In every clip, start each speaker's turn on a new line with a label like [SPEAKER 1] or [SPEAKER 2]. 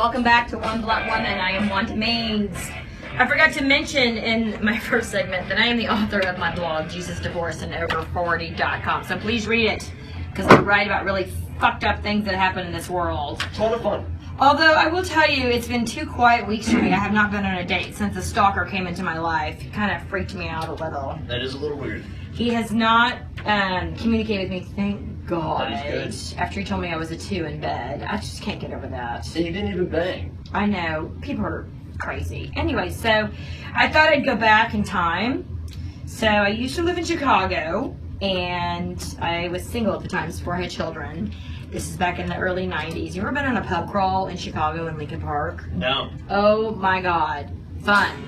[SPEAKER 1] Welcome back to One Blunt Woman. I am Wanda Maines. I forgot to mention in my first segment that I am the author of my blog, JesusDivorceAndOver40.com. So please read it, because I write about really fucked up things that happen in this world.
[SPEAKER 2] It's a lot of fun.
[SPEAKER 1] Although I will tell you, it's been 2 quiet weeks for me. I have not been on a date since the stalker came into my life. It kind of freaked me out a little.
[SPEAKER 2] That is a little weird.
[SPEAKER 1] He has not communicated with me, thank God.
[SPEAKER 2] That is good.
[SPEAKER 1] After he told me I was a 2 in bed. I just can't get over that.
[SPEAKER 2] And you didn't even bang.
[SPEAKER 1] I know. People are crazy. Anyway, so I thought I'd go back in time. So I used to live in Chicago, and I was single at the time before I had children. This is back in the early 90s. You ever been on a pub crawl in Chicago in Lincoln Park?
[SPEAKER 2] No.
[SPEAKER 1] Oh my God. Fun.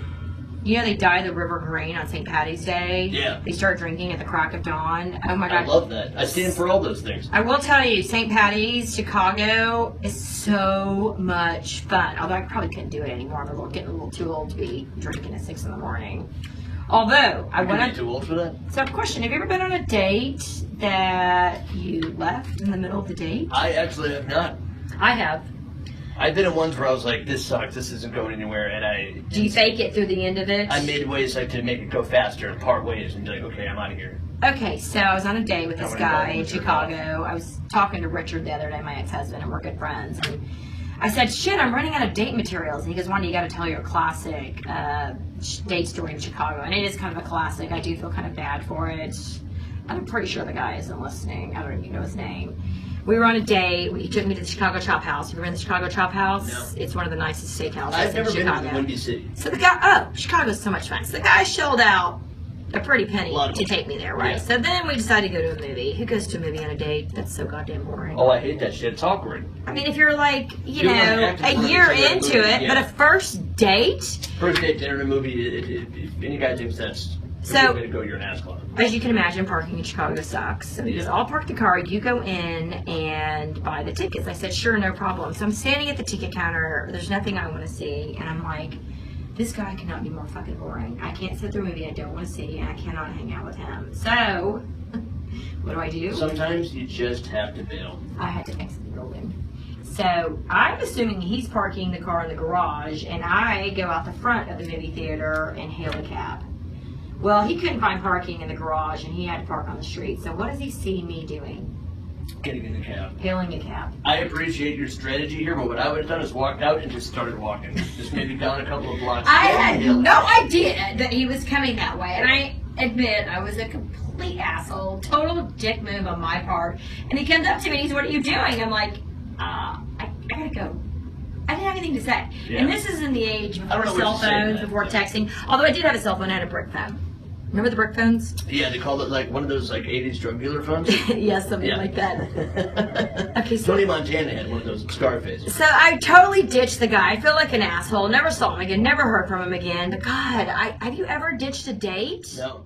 [SPEAKER 1] You know they dye the river green on St. Patty's Day?
[SPEAKER 2] Yeah.
[SPEAKER 1] They start drinking at the crack of dawn. Oh my God.
[SPEAKER 2] I love that. I stand for all those things.
[SPEAKER 1] I will tell you, St. Patty's, Chicago is so much fun. Although I probably couldn't do it anymore. I'm getting a little too old to be drinking at 6 in the morning. Although, I went
[SPEAKER 2] Are
[SPEAKER 1] on...
[SPEAKER 2] you too old for that?
[SPEAKER 1] So, question, have you ever been on a date that you left in the middle of the date?
[SPEAKER 2] I actually have not.
[SPEAKER 1] I have.
[SPEAKER 2] I've been in ones where I was like, this sucks, this isn't going anywhere, and
[SPEAKER 1] Do you fake it through the end of it?
[SPEAKER 2] I made ways I could make it go faster and part ways and be like, okay, I'm out of here.
[SPEAKER 1] Okay, so I was on a date with this
[SPEAKER 2] How many
[SPEAKER 1] guy in
[SPEAKER 2] bottles are
[SPEAKER 1] Chicago. I was talking to Richard the other day, my ex-husband, and we're good friends. And I said, shit, I'm running out of date materials. And he goes, Wanda, you got to tell your classic date story in Chicago. And it is kind of a classic. I do feel kind of bad for it. I'm pretty sure the guy isn't listening. I don't even know his name. We were on a date. He took me to the Chicago Chop House. Have you been in the Chicago Chop House?
[SPEAKER 2] No.
[SPEAKER 1] It's one of the nicest steakhouses
[SPEAKER 2] I've never
[SPEAKER 1] in
[SPEAKER 2] been
[SPEAKER 1] Chicago.
[SPEAKER 2] to the Windy City.
[SPEAKER 1] So the guy, Chicago's so much fun. So the guy shelled out a pretty penny
[SPEAKER 2] Lot of
[SPEAKER 1] to
[SPEAKER 2] money.
[SPEAKER 1] take me there, right?
[SPEAKER 2] Yeah.
[SPEAKER 1] So then we decided to go to a movie. Who goes to a movie on a date? That's so goddamn boring.
[SPEAKER 2] Oh, I hate that shit. It's awkward.
[SPEAKER 1] I mean, if you're like, you
[SPEAKER 2] You're like
[SPEAKER 1] know,
[SPEAKER 2] acting
[SPEAKER 1] a
[SPEAKER 2] for
[SPEAKER 1] year
[SPEAKER 2] a
[SPEAKER 1] into
[SPEAKER 2] movie,
[SPEAKER 1] it,
[SPEAKER 2] yeah.
[SPEAKER 1] but a first date,
[SPEAKER 2] First date, dinner, and a movie, if any guy thinks that's
[SPEAKER 1] So-
[SPEAKER 2] a good way to go, you're an ass clown.
[SPEAKER 1] as you can imagine, parking in Chicago sucks. So he goes, I'll park the car, you go in and buy the tickets. I said, sure, no problem. So I'm standing at the ticket counter. There's nothing I want to see. And I'm like, this guy cannot be more fucking boring. I can't sit through a movie I don't want to see, and I cannot hang out with him. So, what do?
[SPEAKER 2] Sometimes you just have to bail.
[SPEAKER 1] I had to exit the building. So I'm assuming he's parking the car in the garage, and I go out the front of the movie theater and hail a cab. Well, he couldn't find parking in the garage, and he had to park on the street. So what does he see me doing?
[SPEAKER 2] Getting in the cab.
[SPEAKER 1] Hailing a cab.
[SPEAKER 2] I appreciate your strategy here, but what I would have done is walked out and just started walking. Just maybe down a couple of blocks.
[SPEAKER 1] I
[SPEAKER 2] down the
[SPEAKER 1] had
[SPEAKER 2] hill.
[SPEAKER 1] no idea that he was coming that way, and I admit I was a complete asshole, total dick move on my part. And he comes up to me and he's, "What are you doing?" I'm like, I gotta go. I didn't have anything to say.
[SPEAKER 2] Yeah.
[SPEAKER 1] And this is in the age
[SPEAKER 2] I
[SPEAKER 1] before
[SPEAKER 2] don't know
[SPEAKER 1] cell
[SPEAKER 2] what to say
[SPEAKER 1] phones,
[SPEAKER 2] to that,
[SPEAKER 1] before
[SPEAKER 2] but-
[SPEAKER 1] texting. Although I did have a cell phone, I had a brick phone. Remember the brick phones?
[SPEAKER 2] Yeah, they called it like one of those like 80s drug dealer phones.
[SPEAKER 1] Yes, something
[SPEAKER 2] Yeah.
[SPEAKER 1] like that. Okay, so
[SPEAKER 2] Tony Montana had one of those Scarface.
[SPEAKER 1] So I totally ditched the guy. I feel like an asshole. Never saw him again. Never heard from him again. But God, have you ever ditched a date?
[SPEAKER 2] No.